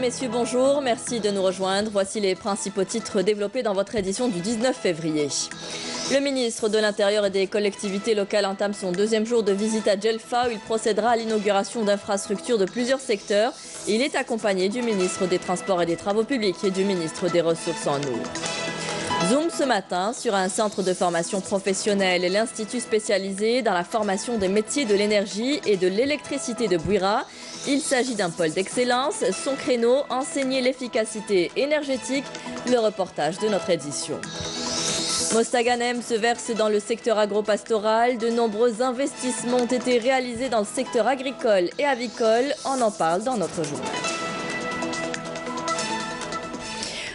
messieurs, bonjour. Merci de nous rejoindre. Voici les principaux titres développés dans votre édition du 19 février. Le ministre de l'Intérieur et des collectivités locales entame son deuxième jour de visite à Djelfa où il procédera à l'inauguration d'infrastructures de plusieurs secteurs. Il est accompagné du ministre des Transports et des Travaux publics et du ministre des Ressources en eau. Zoom ce matin sur un centre de formation professionnelle et l'Institut spécialisé dans la formation des métiers de l'énergie et de l'électricité de Bouira. Il s'agit d'un pôle d'excellence. Son créneau, enseigner l'efficacité énergétique. Le reportage de notre édition. Mostaganem se verse dans le secteur agropastoral. De nombreux investissements ont été réalisés dans le secteur agricole et avicole. On en parle dans notre journal.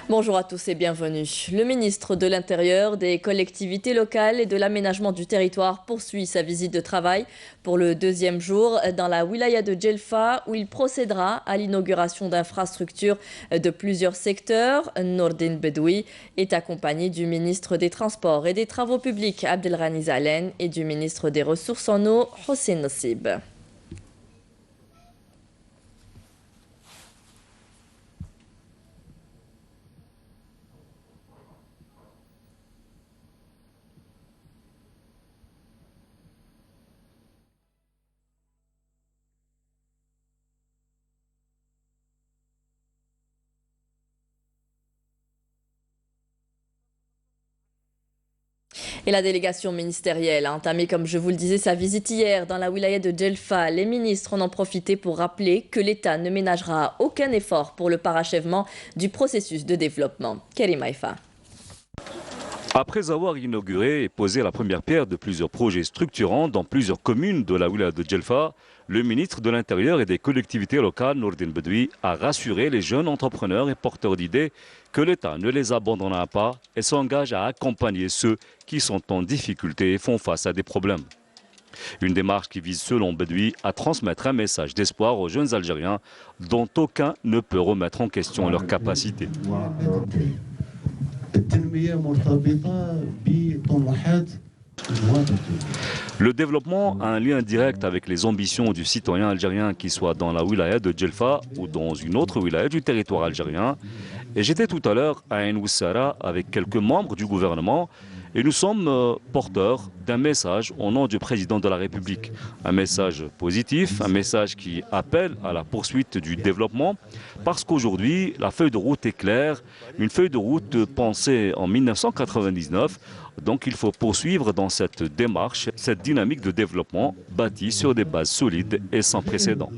Bonjour à tous et bienvenue. Le ministre de l'Intérieur, des collectivités locales et de l'aménagement du territoire poursuit sa visite de travail pour le deuxième jour dans la wilaya de Djelfa où il procédera à l'inauguration d'infrastructures de plusieurs secteurs. Nordin Bedoui est accompagné du ministre des Transports et des Travaux publics Abdelghani Zalen et du ministre des Ressources en eau Hossein Nassib. Et la délégation ministérielle a entamé, comme je vous le disais, sa visite hier dans la wilaya de Djelfa. Les ministres en ont profité pour rappeler que l'État ne ménagera aucun effort pour le parachèvement du processus de développement. Karim Haïfa. Après avoir inauguré et posé la première pierre de plusieurs projets structurants dans plusieurs communes de la wilaya de Djelfa, le ministre de l'Intérieur et des collectivités locales, Nordin Bedoui, a rassuré les jeunes entrepreneurs et porteurs d'idées que l'État ne les abandonnera pas et s'engage à accompagner ceux qui sont en difficulté et font face à des problèmes. Une démarche qui vise, selon Bedoui, à transmettre un message d'espoir aux jeunes Algériens dont aucun ne peut remettre en question leurs capacités. Le développement a un lien direct avec les ambitions du citoyen algérien, qu'il soit dans la wilaya de Djelfa ou dans une autre wilaya du territoire algérien. Et j'étais tout à l'heure à Ennoussara avec quelques membres du gouvernement et nous sommes porteurs d'un message au nom du président de la République. Un message positif, un message qui appelle à la poursuite du développement parce qu'aujourd'hui la feuille de route est claire, une feuille de route pensée en 1999. Donc il faut poursuivre dans cette démarche, cette dynamique de développement bâtie sur des bases solides et sans précédent.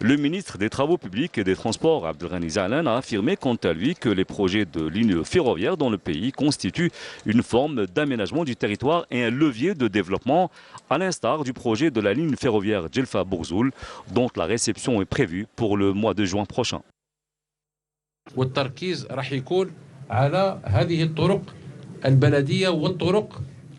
Le ministre des Travaux publics et des Transports, Abdelghani Zalen, a affirmé quant à lui que les projets de lignes ferroviaires dans le pays constituent une forme d'aménagement du territoire et un levier de développement, à l'instar du projet de la ligne ferroviaire Djelfa-Bourzoul, dont la réception est prévue pour le mois de juin prochain.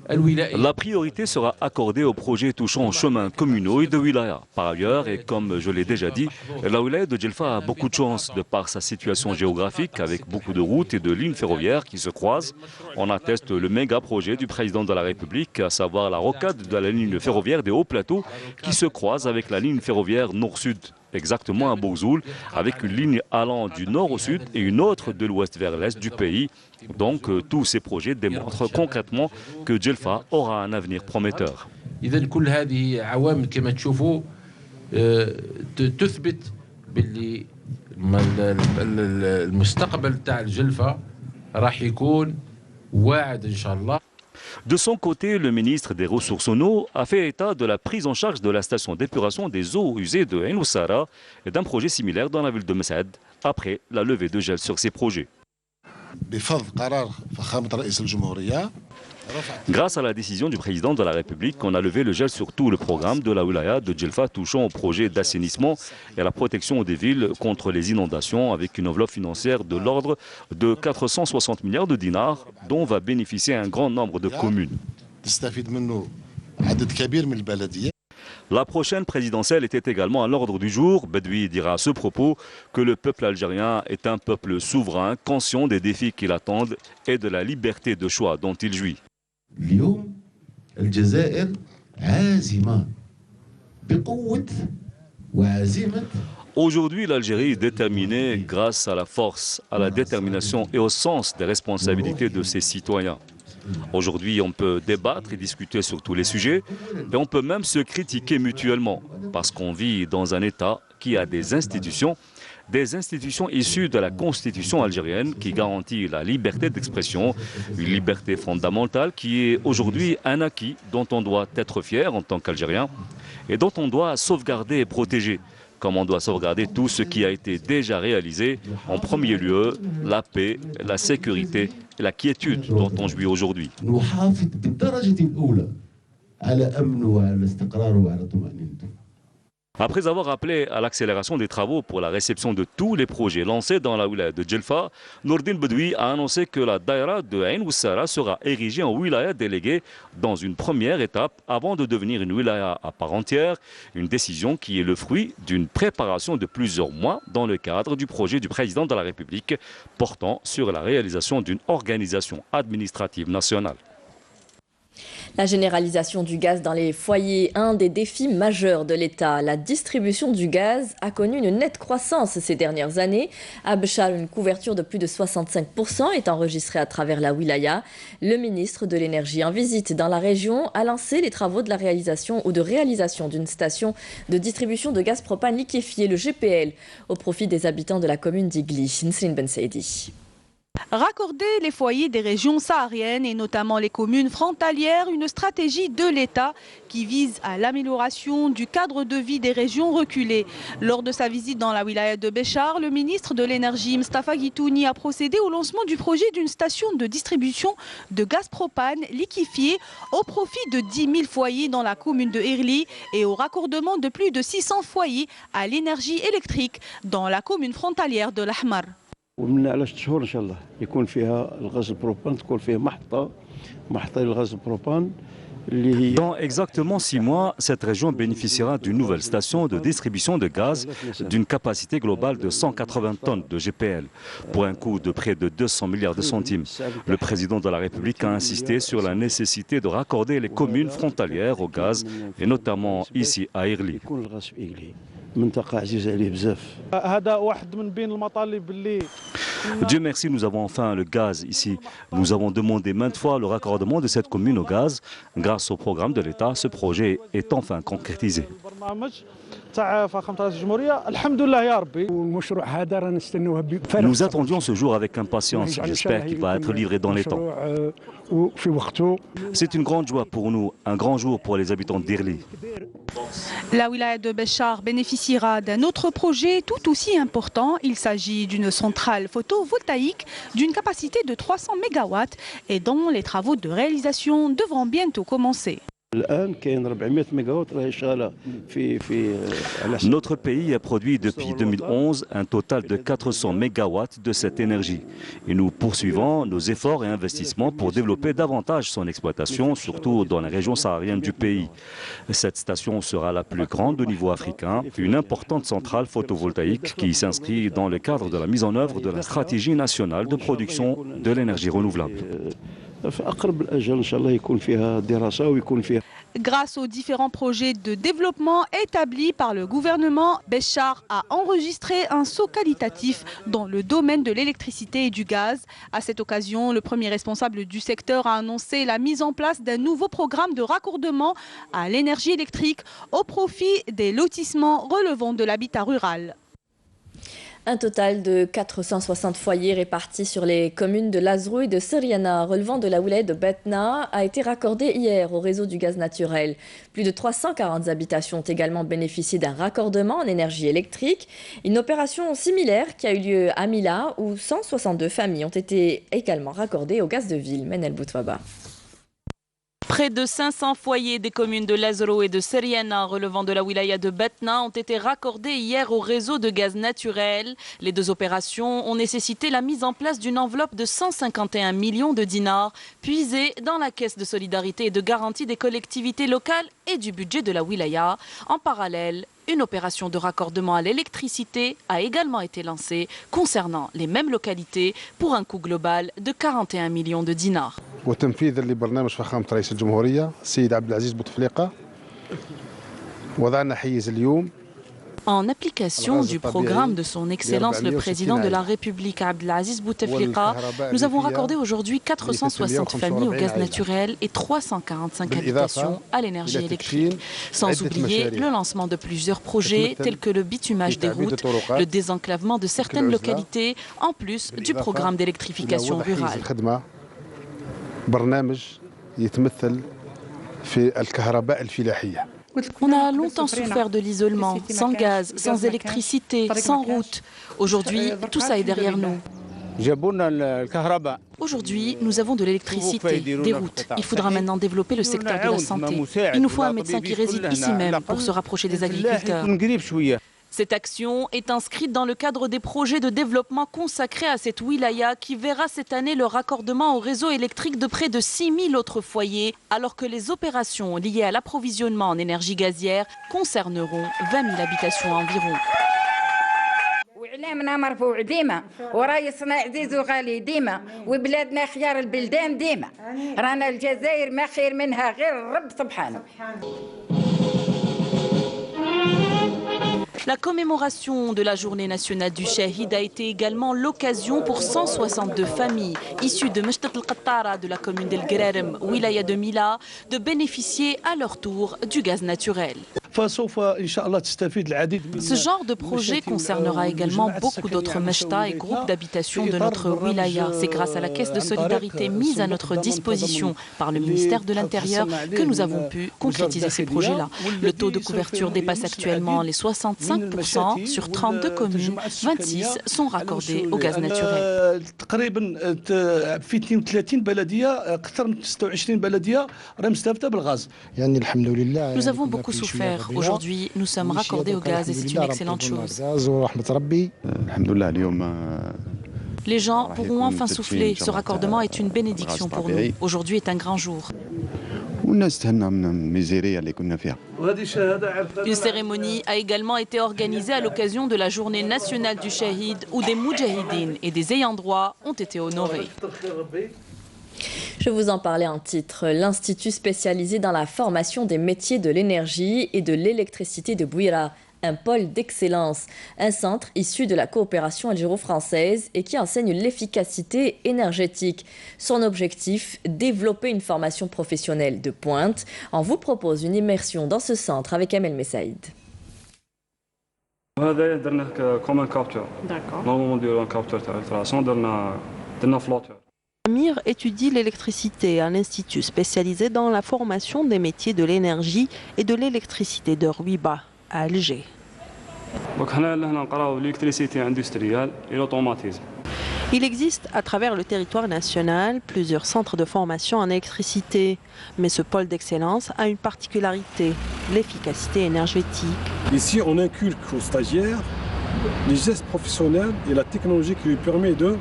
La priorité sera accordée aux projets touchant aux chemins communaux et de wilaya. Par ailleurs, et comme je l'ai déjà dit, la wilaya de Djelfa a beaucoup de chance de par sa situation géographique avec beaucoup de routes et de lignes ferroviaires qui se croisent. On atteste le méga projet du président de la République, à savoir la rocade de la ligne ferroviaire des Hauts Plateaux qui se croise avec la ligne ferroviaire nord-sud, exactement à Bourzoul, avec une ligne allant du nord au sud et une autre de l'ouest vers l'est du pays. Donc tous ces projets démontrent concrètement que Djelfa aura un avenir prometteur. De son côté, le ministre des Ressources en eau a fait état de la prise en charge de la station d'épuration des eaux usées de Ennoussara et d'un projet similaire dans la ville de Messaad après la levée de gel sur ces projets. Grâce à la décision du président de la République, on a levé le gel sur tout le programme de la wilaya de Djelfa touchant au projet d'assainissement et à la protection des villes contre les inondations avec une enveloppe financière de l'ordre de 460 milliards de dinars dont va bénéficier un grand nombre de communes. La prochaine présidentielle était également à l'ordre du jour. Bedoui dira à ce propos que le peuple algérien est un peuple souverain, conscient des défis qui l'attendent et de la liberté de choix dont il jouit. Aujourd'hui, l'Algérie est déterminée grâce à la force, à la détermination et au sens des responsabilités de ses citoyens. Aujourd'hui, on peut débattre et discuter sur tous les sujets et on peut même se critiquer mutuellement parce qu'on vit dans un État qui a des institutions issues de la Constitution algérienne qui garantit la liberté d'expression, une liberté fondamentale qui est aujourd'hui un acquis dont on doit être fier en tant qu'Algérien et dont on doit sauvegarder et protéger, comme on doit sauvegarder tout ce qui a été déjà réalisé, en premier lieu la paix, la sécurité et la quiétude dont on jouit aujourd'hui. Après avoir appelé à l'accélération des travaux pour la réception de tous les projets lancés dans la wilaya de Djelfa, Nourdine Bedoui a annoncé que la daïra de Ain Oussara sera érigée en wilaya déléguée dans une première étape avant de devenir une wilaya à part entière, une décision qui est le fruit d'une préparation de plusieurs mois dans le cadre du projet du président de la République portant sur la réalisation d'une organisation administrative nationale. La généralisation du gaz dans les foyers, un des défis majeurs de l'État. La distribution du gaz a connu une nette croissance ces dernières années. À Béchar, une couverture de plus de 65% est enregistrée à travers la wilaya. Le ministre de l'Énergie en visite dans la région a lancé les travaux de la réalisation d'une station de distribution de gaz propane liquéfié, le GPL, au profit des habitants de la commune d'Igli. Nsrine Ben Saidi. Raccorder les foyers des régions sahariennes et notamment les communes frontalières, une stratégie de l'État qui vise à l'amélioration du cadre de vie des régions reculées. Lors de sa visite dans la wilaya de Béchar, le ministre de l'Énergie, Mostafa Guitouni, a procédé au lancement du projet d'une station de distribution de gaz propane liquéfié au profit de 10 000 foyers dans la commune de Irli et au raccordement de plus de 600 foyers à l'énergie électrique dans la commune frontalière de l'Ahmar. ومن على 6 شهور ان شاء الله يكون فيها الغاز البروبان تكون فيها محطه للغاز البروبان. Dans exactement 6 mois, cette région bénéficiera d'une nouvelle station de distribution de gaz d'une capacité globale de 180 tonnes de GPL pour un coût de près de 200 milliards de centimes. Le président de la République a insisté sur la nécessité de raccorder les communes frontalières au gaz et notamment ici à Irli. Dieu merci, nous avons enfin le gaz ici. Nous avons demandé maintes fois le raccordement de cette commune au gaz. Grâce au programme de l'État, ce projet est enfin concrétisé. Nous attendions ce jour avec impatience. J'espère qu'il va être livré dans les temps. C'est une grande joie pour nous, un grand jour pour les habitants d'Irli. La wilaya de Béchar bénéficiera d'un autre projet tout aussi important. Il s'agit d'une centrale photovoltaïque d'une capacité de 300 MW et dont les travaux de réalisation devront bientôt commencer. Notre pays a produit depuis 2011 un total de 400 MW de cette énergie. Et nous poursuivons nos efforts et investissements pour développer davantage son exploitation, surtout dans les régions sahariennes du pays. Cette station sera la plus grande au niveau africain, une importante centrale photovoltaïque qui s'inscrit dans le cadre de la mise en œuvre de la stratégie nationale de production de l'énergie renouvelable. Grâce aux différents projets de développement établis par le gouvernement, Béchar a enregistré un saut qualitatif dans le domaine de l'électricité et du gaz. À cette occasion, le premier responsable du secteur a annoncé la mise en place d'un nouveau programme de raccordement à l'énergie électrique au profit des lotissements relevant de l'habitat rural. Un total de 460 foyers répartis sur les communes de Lazrou et de Seriana, relevant de la wilaya de Betna, a été raccordé hier au réseau du gaz naturel. Plus de 340 habitations ont également bénéficié d'un raccordement en énergie électrique. Une opération similaire qui a eu lieu à Mila, où 162 familles ont été également raccordées au gaz de ville. Menel Boutwaba. Près de 500 foyers des communes de Lazrou et de Seriana relevant de la wilaya de Betna ont été raccordés hier au réseau de gaz naturel. Les deux opérations ont nécessité la mise en place d'une enveloppe de 151 millions de dinars puisée dans la caisse de solidarité et de garantie des collectivités locales et du budget de la wilaya. En parallèle, une opération de raccordement à l'électricité a également été lancée concernant les mêmes localités pour un coût global de 41 millions de dinars. وتنفيذا لبرنامج فخامة رئيس الجمهورية السيد عبد العزيز بوتفليقة وضعنا حيز اليوم En application du programme de son Excellence le Président de la République Abdelaziz Bouteflika, nous avons raccordé aujourd'hui 460 familles au gaz naturel et 345 habitations à l'énergie électrique. Sans oublier le lancement de plusieurs projets tels que le bitumage des routes, le désenclavement de certaines localités, en plus du programme d'électrification rurale. On a longtemps souffert de l'isolement, sans gaz, sans électricité, sans route. Aujourd'hui, tout ça est derrière nous. Aujourd'hui, nous avons de l'électricité, des routes. Il faudra maintenant développer le secteur de la santé. Il nous faut un médecin qui réside ici même pour se rapprocher des agriculteurs. Cette action est inscrite dans le cadre des projets de développement consacrés à cette wilaya qui verra cette année le raccordement au réseau électrique de près de 6000 autres foyers, alors que les opérations liées à l'approvisionnement en énergie gazière concerneront 20 000 habitations environ. وإعلامنا مرفوع ديما ورايسنا عزيز وغالي ديما وبلادنا خيار البلدان ديما رانا الجزائر ما خير منها غير الرب سبحانه. La commémoration de la journée nationale du Shahid a été également l'occasion pour 162 familles issues de Mechtat el-Qattara de la commune d'El Grarem, wilaya de Mila, de bénéficier à leur tour du gaz naturel. Ce genre de projet concernera également beaucoup d'autres mechtas et groupes d'habitation de notre wilaya. C'est grâce à la caisse de solidarité mise à notre disposition par le ministère de l'Intérieur que nous avons pu concrétiser ces projets-là. Le taux de couverture dépasse actuellement les 65%. Sur 32 communes, 26 sont raccordées au gaz naturel. Nous avons beaucoup souffert. Aujourd'hui, nous sommes raccordés au gaz et c'est une excellente chose. Les gens pourront enfin souffler. Ce raccordement est une bénédiction pour nous. Aujourd'hui est un grand jour. Une cérémonie a également été organisée à l'occasion de la journée nationale du Shahid où des moudjahidines et des ayants droit ont été honorés. Je vous en parlais en titre. L'Institut spécialisé dans la formation des métiers de l'énergie et de l'électricité de Bouira, un pôle d'excellence, un centre issu de la coopération algéro-française et qui enseigne l'efficacité énergétique. Son objectif, développer une formation professionnelle de pointe. On vous propose une immersion dans ce centre avec Amel Messaïd. Amir étudie l'électricité à l'Institut spécialisé dans la formation des métiers de l'énergie et de l'électricité de Rouiba, à Alger. Il existe à travers le territoire national plusieurs centres de formation en électricité. Mais ce pôle d'excellence a une particularité, l'efficacité énergétique. Ici, on inculque aux stagiaires les gestes professionnels et la technologie qui lui permet de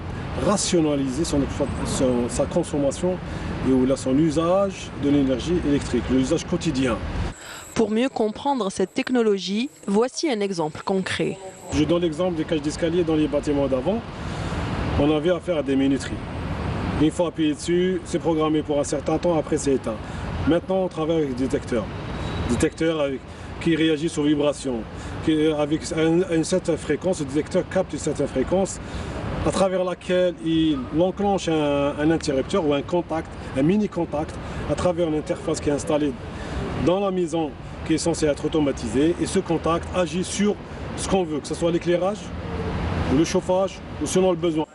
rationaliser sa consommation et son usage de l'énergie électrique, l'usage quotidien. Pour mieux comprendre cette technologie, voici un exemple concret. Je donne l'exemple des cages d'escalier dans les bâtiments d'avant. On avait affaire à des minuteries. Une fois appuyé dessus, c'est programmé pour un certain temps, après c'est éteint. Maintenant, on travaille avec des détecteurs. Détecteurs qui réagissent aux vibrations. Avec une certaine fréquence, le détecteur capte une certaine fréquence à travers laquelle il enclenche un interrupteur ou un contact, un mini-contact, à travers une interface qui est installée dans la maison qui est censée être automatisée. Et ce contact agit sur ce qu'on veut, que ce soit l'éclairage, le chauffage ou selon le besoin.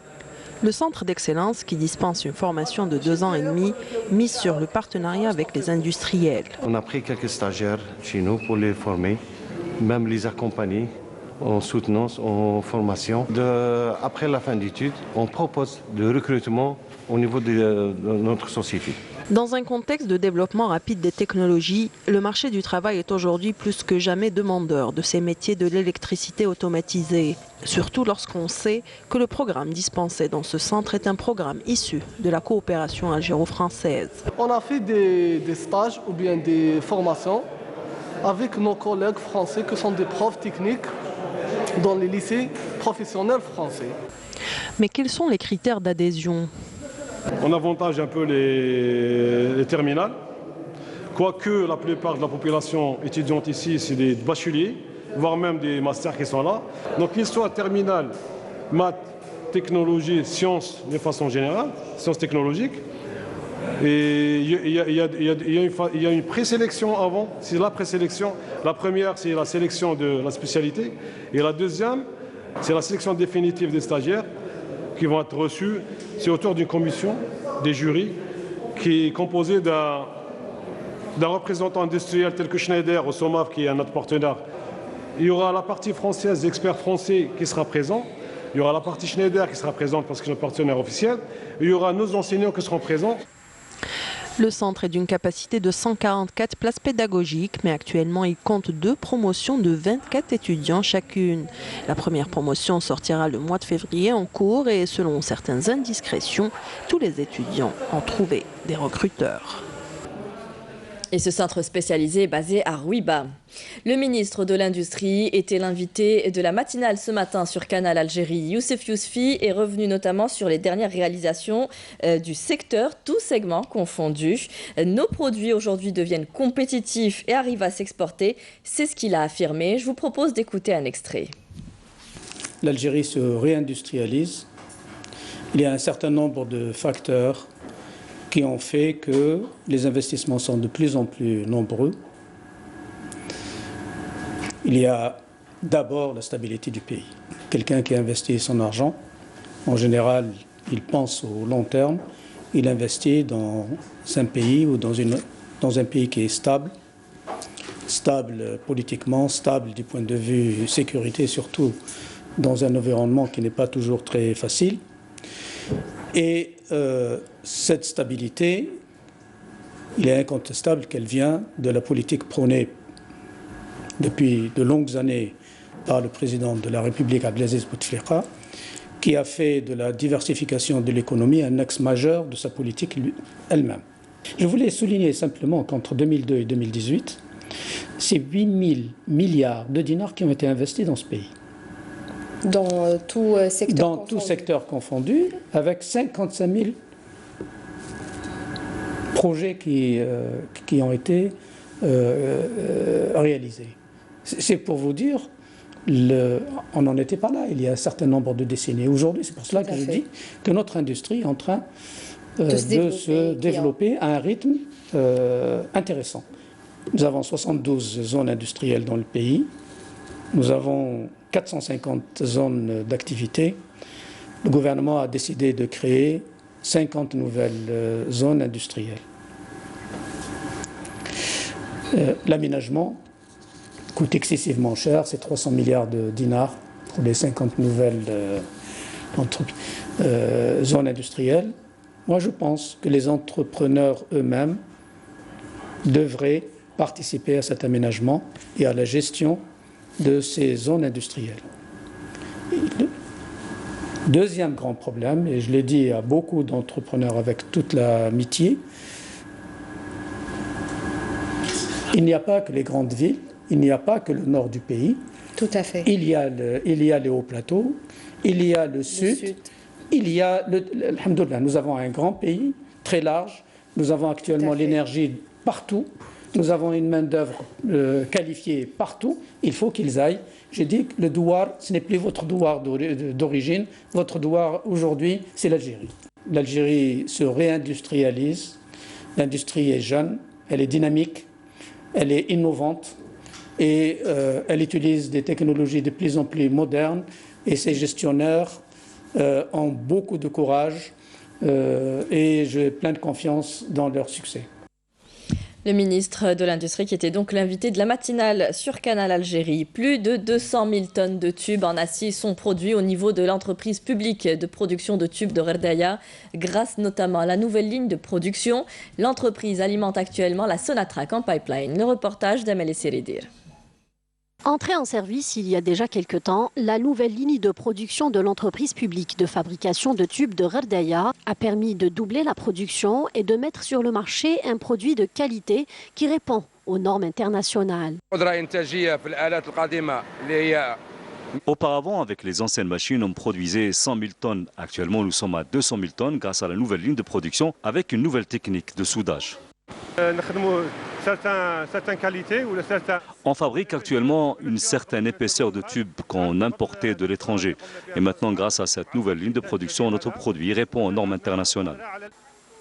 Le centre d'excellence qui dispense une formation de 2 ans et demi mise sur le partenariat avec les industriels. On a pris quelques stagiaires chez nous pour les former, même les accompagner en soutenance, en formation. Après la fin d'études, on propose le recrutement au niveau de notre société. Dans un contexte de développement rapide des technologies, le marché du travail est aujourd'hui plus que jamais demandeur de ces métiers de l'électricité automatisée. Surtout lorsqu'on sait que le programme dispensé dans ce centre est un programme issu de la coopération algéro-française. On a fait des stages ou bien des formations avec nos collègues français qui sont des profs techniques dans les lycées professionnels français. Mais quels sont les critères d'adhésion ? On avantage un peu les terminales, quoique la plupart de la population étudiante ici, c'est des bacheliers voire même des masters qui sont là. Donc qu'ils soient terminale, maths, technologie, sciences de façon générale, sciences technologiques. Et il y a une présélection avant, c'est la présélection. La première, c'est la sélection de la spécialité. Et la deuxième, c'est la sélection définitive des stagiaires qui vont être reçus. C'est autour d'une commission, des jurys, qui est composée d'un représentant industriel tel que Schneider au SOMAV, qui est notre partenaire. Il y aura la partie française, l'expert français qui sera présent. Il y aura la partie Schneider qui sera présente parce que c'est notre partenaire officiel. Il y aura nos enseignants qui seront présents. Le centre est d'une capacité de 144 places pédagogiques, mais actuellement il compte 2 promotions de 24 étudiants chacune. La première promotion sortira le mois de février en cours et selon certaines indiscrétions, tous les étudiants ont trouvé des recruteurs. Et ce centre spécialisé est basé à Rouiba. Le ministre de l'Industrie était l'invité de la matinale ce matin sur Canal Algérie. Youssef Yousfi est revenu notamment sur les dernières réalisations du secteur, tous segments confondus. Nos produits aujourd'hui deviennent compétitifs et arrivent à s'exporter. C'est ce qu'il a affirmé. Je vous propose d'écouter un extrait. L'Algérie se réindustrialise. Il y a un certain nombre de facteurs qui ont fait que les investissements sont de plus en plus nombreux. Il y a d'abord la stabilité du pays. Quelqu'un qui investit son argent, en général, il pense au long terme, il investit dans un pays ou dans un pays qui est stable, stable politiquement, stable du point de vue sécurité, surtout dans un environnement qui n'est pas toujours très facile. Et cette stabilité, il est incontestable qu'elle vient de la politique prônée depuis de longues années par le président de la République, Abdelaziz Bouteflika, qui a fait de la diversification de l'économie un axe majeur de sa politique elle-même. Je voulais souligner simplement qu'entre 2002 et 2018, c'est 8 000 milliards de dinars qui ont été investis dans ce pays. Dans tout secteur confondu. Tout secteur confondu, avec 55 000 projets qui ont été réalisés. C'est pour vous dire, on n'en était pas là il y a un certain nombre de décennies. Aujourd'hui, c'est pour cela que je dis que notre industrie est en train de se développer à un rythme intéressant. Nous avons 72 zones industrielles dans le pays. Nous avons 450 zones d'activité. Le gouvernement a décidé de créer 50 nouvelles zones industrielles. L'aménagement coûte excessivement cher, c'est 300 milliards de dinars pour les 50 nouvelles zones industrielles. Moi, je pense que les entrepreneurs eux-mêmes devraient participer à cet aménagement et à la gestion de ces zones industrielles. Le deuxième grand problème, et je l'ai dit à beaucoup d'entrepreneurs avec toute l'amitié, il n'y a pas que les grandes villes, il n'y a pas que le nord du pays. Tout à fait. Il y a les hauts plateaux, il y a le sud, il y a alhamdoulilah, nous avons un grand pays très large, nous avons actuellement l'énergie partout. Nous avons une main-d'œuvre qualifiée partout. Il faut qu'ils aillent. J'ai dit que le douar, ce n'est plus votre douar d'origine. Votre douar aujourd'hui, c'est l'Algérie. L'Algérie se réindustrialise. L'industrie est jeune, elle est dynamique, elle est innovante et elle utilise des technologies de plus en plus modernes. Et ses gestionnaires ont beaucoup de courage et j'ai plein de confiance dans leur succès. Le ministre de l'Industrie qui était donc l'invité de la matinale sur Canal Algérie. Plus de 200 000 tonnes de tubes en acier sont produits au niveau de l'entreprise publique de production de tubes de Gherdaïa, grâce notamment à la nouvelle ligne de production. L'entreprise alimente actuellement la Sonatrach en pipeline. Le reportage d'Amel Seridir. Entrée en service il y a déjà quelques temps, la nouvelle ligne de production de l'entreprise publique de fabrication de tubes de Gherdaïa a permis de doubler la production et de mettre sur le marché un produit de qualité qui répond aux normes internationales. Auparavant, avec les anciennes machines, on produisait 100 000 tonnes. Actuellement, nous sommes à 200 000 tonnes grâce à la nouvelle ligne de production avec une nouvelle technique de soudage. certaines qualités ou certains... On fabrique actuellement une certaine épaisseur de tubes qu'on importait de l'étranger. Et maintenant, grâce à cette nouvelle ligne de production, notre produit répond aux normes internationales.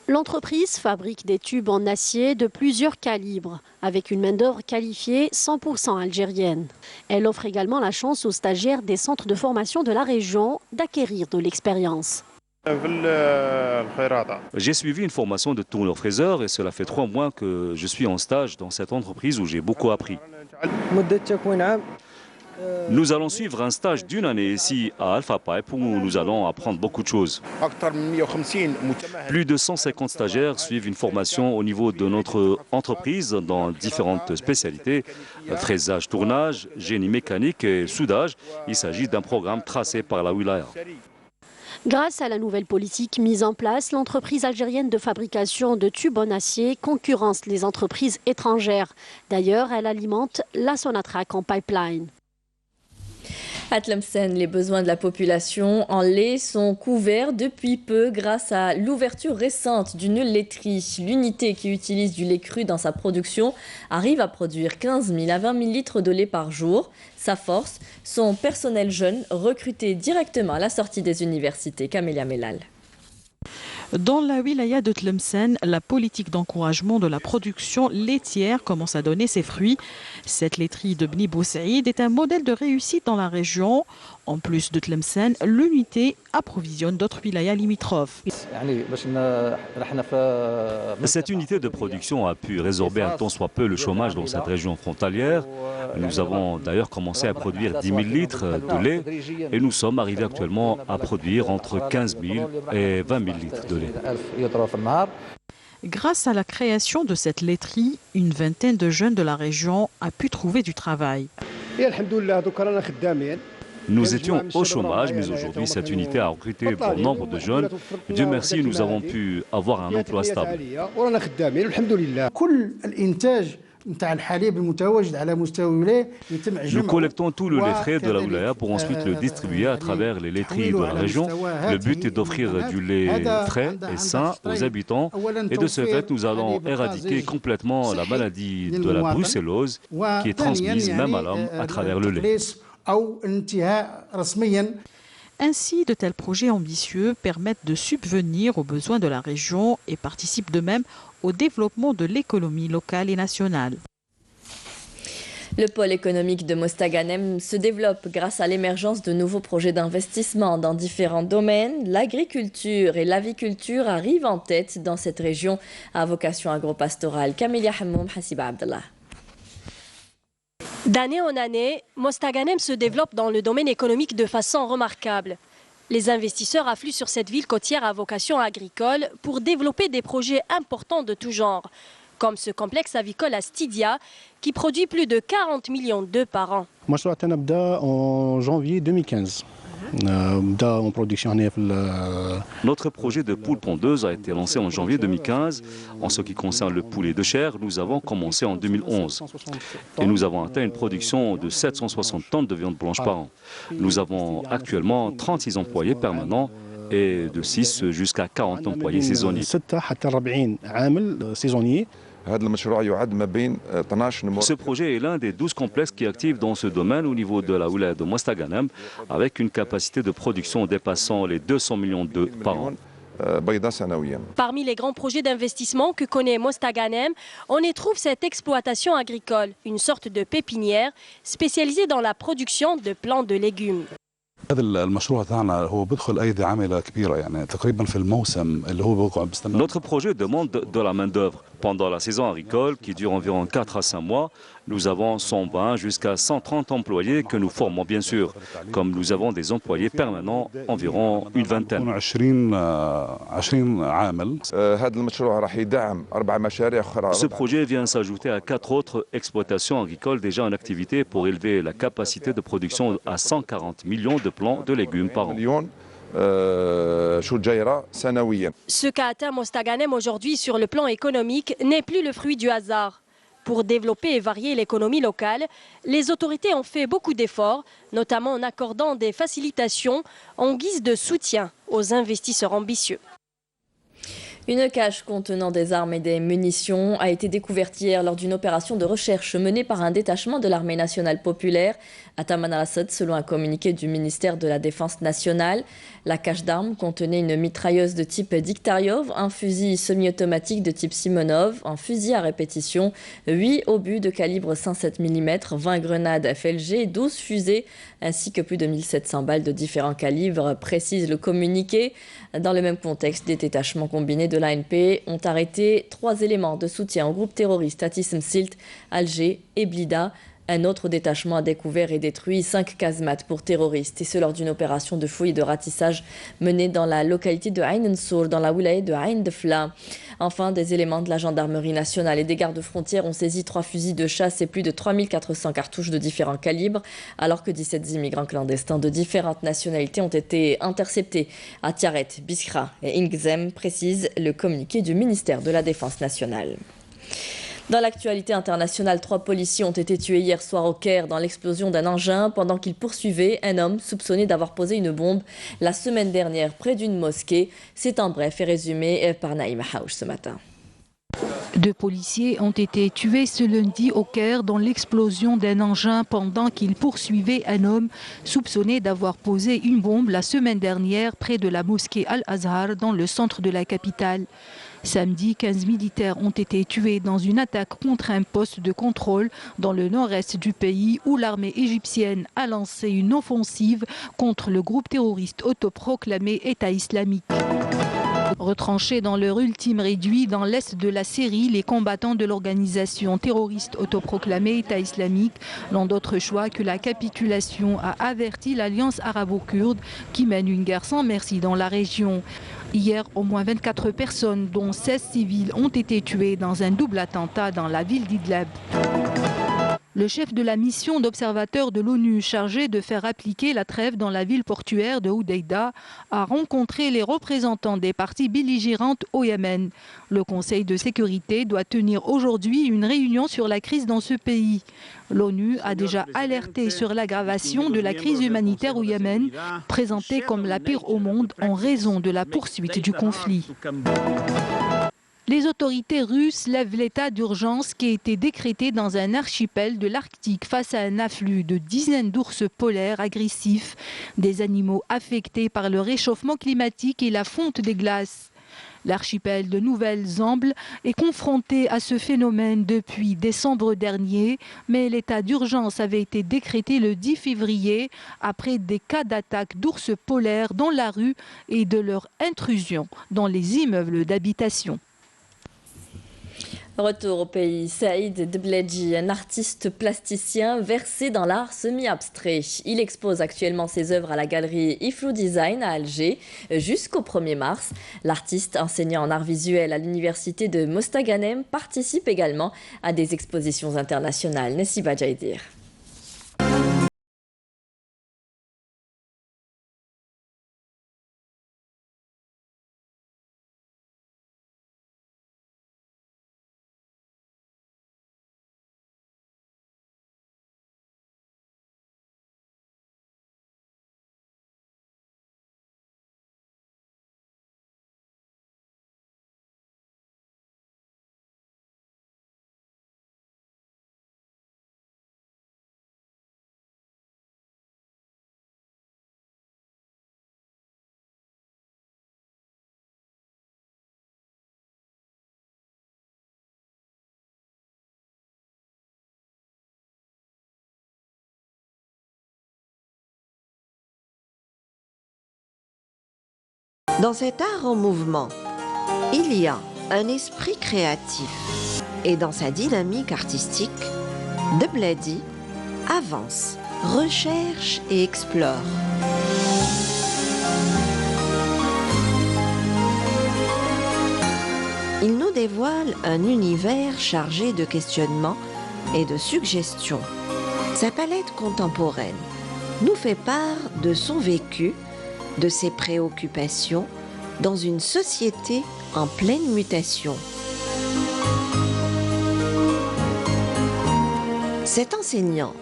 L'entreprise fabrique des tubes en acier de plusieurs calibres, avec une main-d'œuvre qualifiée 100% algérienne. Elle offre également la chance aux stagiaires des centres de formation de la région d'acquérir de l'expérience. J'ai suivi une formation de tourneur-fraiseur et cela fait 3 mois que je suis en stage dans cette entreprise où j'ai beaucoup appris. Nous allons suivre un stage d'1 année ici à Alpha Pipe où nous allons apprendre beaucoup de choses. Plus de 150 stagiaires suivent une formation au niveau de notre entreprise dans différentes spécialités, fraisage, tournage, génie mécanique et soudage. Il s'agit d'un programme tracé par la wilaya. Grâce à la nouvelle politique mise en place, l'entreprise algérienne de fabrication de tubes en acier concurrence les entreprises étrangères. D'ailleurs, elle alimente la Sonatrach en pipeline. À Tlemcen, les besoins de la population en lait sont couverts depuis peu grâce à l'ouverture récente d'une laiterie. L'unité qui utilise du lait cru dans sa production arrive à produire 15 000 à 20 000 litres de lait par jour. Sa force, son personnel jeune recruté directement à la sortie des universités. Camélia Mellal. Dans la wilaya de Tlemcen, la politique d'encouragement de la production laitière commence à donner ses fruits. Cette laiterie de Bni Boussaïd est un modèle de réussite dans la région. En plus de Tlemcen, l'unité approvisionne d'autres wilayas limitrophes. Cette unité de production a pu résorber un tant soit peu le chômage dans cette région frontalière. Nous avons d'ailleurs commencé à produire 10 000 litres de lait et nous sommes arrivés actuellement à produire entre 15 000 et 20 000 litres de lait. Grâce à la création de cette laiterie, une vingtaine de jeunes de la région a pu trouver du travail. Nous étions au chômage, mais aujourd'hui, cette unité a recruté bon nombre de jeunes. Dieu merci, nous avons pu avoir un emploi stable. Nous collectons tout le lait frais de la wilaya pour ensuite le distribuer à travers les laiteries de la région. Le but est d'offrir du lait frais et sain aux habitants. Et de ce fait, nous allons éradiquer complètement la maladie de la brucellose qui est transmise même à l'homme à travers le lait. Ainsi, de tels projets ambitieux permettent de subvenir aux besoins de la région et participent de même au développement de l'économie locale et nationale. Le pôle économique de Mostaganem se développe grâce à l'émergence de nouveaux projets d'investissement dans différents domaines. L'agriculture et l'aviculture arrivent en tête dans cette région à vocation agropastorale. Camélia Hammoum, Hassiba Abdallah. D'année en année, Mostaganem se développe dans le domaine économique de façon remarquable. Les investisseurs affluent sur cette ville côtière à vocation agricole pour développer des projets importants de tout genre, comme ce complexe avicole à Stydia qui produit plus de 40 millions d'œufs par an. En janvier 2015. Notre projet de poule pondeuse a été lancé en janvier 2015. En ce qui concerne le poulet de chair, nous avons commencé en 2011. Et nous avons atteint une production de 760 tonnes de viande blanche par an. Nous avons actuellement 36 employés permanents et de 6 jusqu'à 40 employés saisonniers. Ce projet est l'un des 12 complexes qui activent dans ce domaine au niveau de la wilaya de Mostaganem, avec une capacité de production dépassant les 200 millions d'œufs par an. Parmi les grands projets d'investissement que connaît Mostaganem, on y trouve cette exploitation agricole, une sorte de pépinière spécialisée dans la production de plants de légumes. Notre projet demande de la main-d'œuvre. Pendant la saison agricole, qui dure environ 4 à 5 mois, nous avons 120 jusqu'à 130 employés que nous formons bien sûr. Comme nous avons des employés permanents, environ une vingtaine. Ce projet vient s'ajouter à 4 autres exploitations agricoles déjà en activité pour élever la capacité de production à 140 millions de plants de légumes par an. Ce qu'a atteint Mostaganem aujourd'hui sur le plan économique n'est plus le fruit du hasard. Pour développer et varier l'économie locale, les autorités ont fait beaucoup d'efforts, notamment en accordant des facilitations en guise de soutien aux investisseurs ambitieux. Une cache contenant des armes et des munitions a été découverte hier lors d'une opération de recherche menée par un détachement de l'armée nationale populaire à Taman al-Assad, selon un communiqué du ministère de la Défense nationale. La cache d'armes contenait une mitrailleuse de type Diktaryov, un fusil semi-automatique de type Simonov, un fusil à répétition, 8 obus de calibre 5,7 mm, 20 grenades FLG, 12 fusées, ainsi que plus de 1700 balles de différents calibres, précise le communiqué. Dans le même contexte, des détachements combinés de l'ANP ont arrêté 3 éléments de soutien au groupe terroriste Atism Silt, Alger et Blida. Un autre détachement a découvert et détruit 5 casemates pour terroristes, et ce lors d'une opération de fouille et de ratissage menée dans la localité de Ain Nsour, dans la wilaya de Ain Defla. Enfin, des éléments de la gendarmerie nationale et des gardes-frontières ont saisi 3 fusils de chasse et plus de 3400 cartouches de différents calibres, alors que 17 immigrants clandestins de différentes nationalités ont été interceptés à Tiaret, Biskra et Ingzem, précise le communiqué du ministère de la Défense nationale. Dans l'actualité internationale, 3 policiers ont été tués hier soir au Caire dans l'explosion d'un engin pendant qu'ils poursuivaient un homme soupçonné d'avoir posé une bombe la semaine dernière près d'une mosquée. C'est en bref et résumé par Naïma Haouch ce matin. 2 policiers ont été tués ce lundi au Caire dans l'explosion d'un engin pendant qu'ils poursuivaient un homme soupçonné d'avoir posé une bombe la semaine dernière près de la mosquée Al-Azhar dans le centre de la capitale. Samedi, 15 militaires ont été tués dans une attaque contre un poste de contrôle dans le nord-est du pays où l'armée égyptienne a lancé une offensive contre le groupe terroriste autoproclamé État islamique. Retranchés dans leur ultime réduit dans l'est de la Syrie, les combattants de l'organisation terroriste autoproclamée État islamique n'ont d'autre choix que la capitulation, a averti l'Alliance arabo-kurde qui mène une guerre sans merci dans la région. Hier, au moins 24 personnes, dont 16 civils, ont été tuées dans un double attentat dans la ville d'Idlib. Le chef de la mission d'observateurs de l'ONU chargé de faire appliquer la trêve dans la ville portuaire de Hodeïda a rencontré les représentants des parties belligérantes au Yémen. Le Conseil de sécurité doit tenir aujourd'hui une réunion sur la crise dans ce pays. L'ONU a déjà alerté sur l'aggravation de la crise humanitaire au Yémen, présentée comme la pire au monde en raison de la poursuite du conflit. Les autorités russes lèvent l'état d'urgence qui a été décrété dans un archipel de l'Arctique face à un afflux de dizaines d'ours polaires agressifs, des animaux affectés par le réchauffement climatique et la fonte des glaces. L'archipel de Nouvelle-Zambie est confronté à ce phénomène depuis décembre dernier, mais l'état d'urgence avait été décrété le 10 février après des cas d'attaque d'ours polaires dans la rue et de leur intrusion dans les immeubles d'habitation. Retour au pays, Saïd Debledji, un artiste plasticien versé dans l'art semi-abstrait. Il expose actuellement ses œuvres à la galerie Iflou Design à Alger jusqu'au 1er mars. L'artiste, enseignant en art visuel à l'université de Mostaganem, participe également à des expositions internationales. Nessiba Jaïdir. Dans cet art en mouvement, il y a un esprit créatif. Et dans sa dynamique artistique, Debledji avance, recherche et explore. Il nous dévoile un univers chargé de questionnements et de suggestions. Sa palette contemporaine nous fait part de son vécu, de ses préoccupations dans une société en pleine mutation. Cet enseignant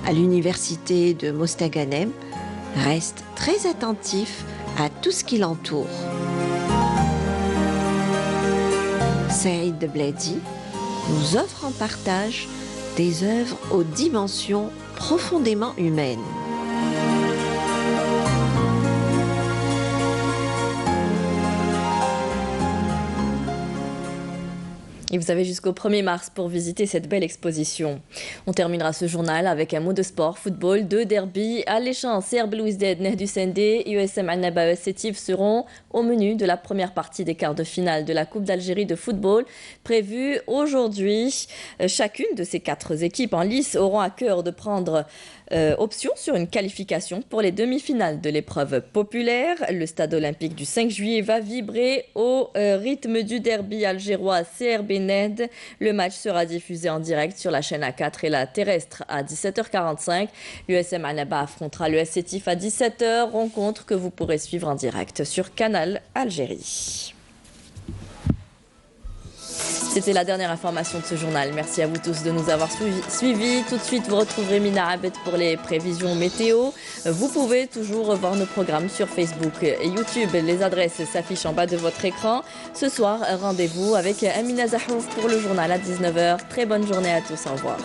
à l'université de Mostaganem reste très attentif à tout ce qui l'entoure. Saïd Bladi nous offre en partage des œuvres aux dimensions profondément humaines. Et vous avez jusqu'au 1er mars pour visiter cette belle exposition. On terminera ce journal avec un mot de sport, football, 2 derbies alléchants. CR Belouizdad, Nehdu Sendé et USM Annaba Sétif seront au menu de la première partie des quarts de finale de la Coupe d'Algérie de football prévue aujourd'hui. Chacune de ces 4 équipes en lice auront à cœur de prendre option sur une qualification pour les demi-finales de l'épreuve populaire. Le stade olympique du 5 juillet va vibrer au rythme du derby algérois CRB Ned. Le match sera diffusé en direct sur la chaîne A4 et la terrestre à 17h45. L'USM Annaba affrontera le Sétif à 17h, rencontre que vous pourrez suivre en direct sur Canal Algérie. C'était la dernière information de ce journal. Merci à vous tous de nous avoir suivis. Tout de suite, vous retrouverez Mina Abed pour les prévisions météo. Vous pouvez toujours revoir nos programmes sur Facebook et YouTube. Les adresses s'affichent en bas de votre écran. Ce soir, rendez-vous avec Amina Zahouf pour le journal à 19h. Très bonne journée à tous. Au revoir.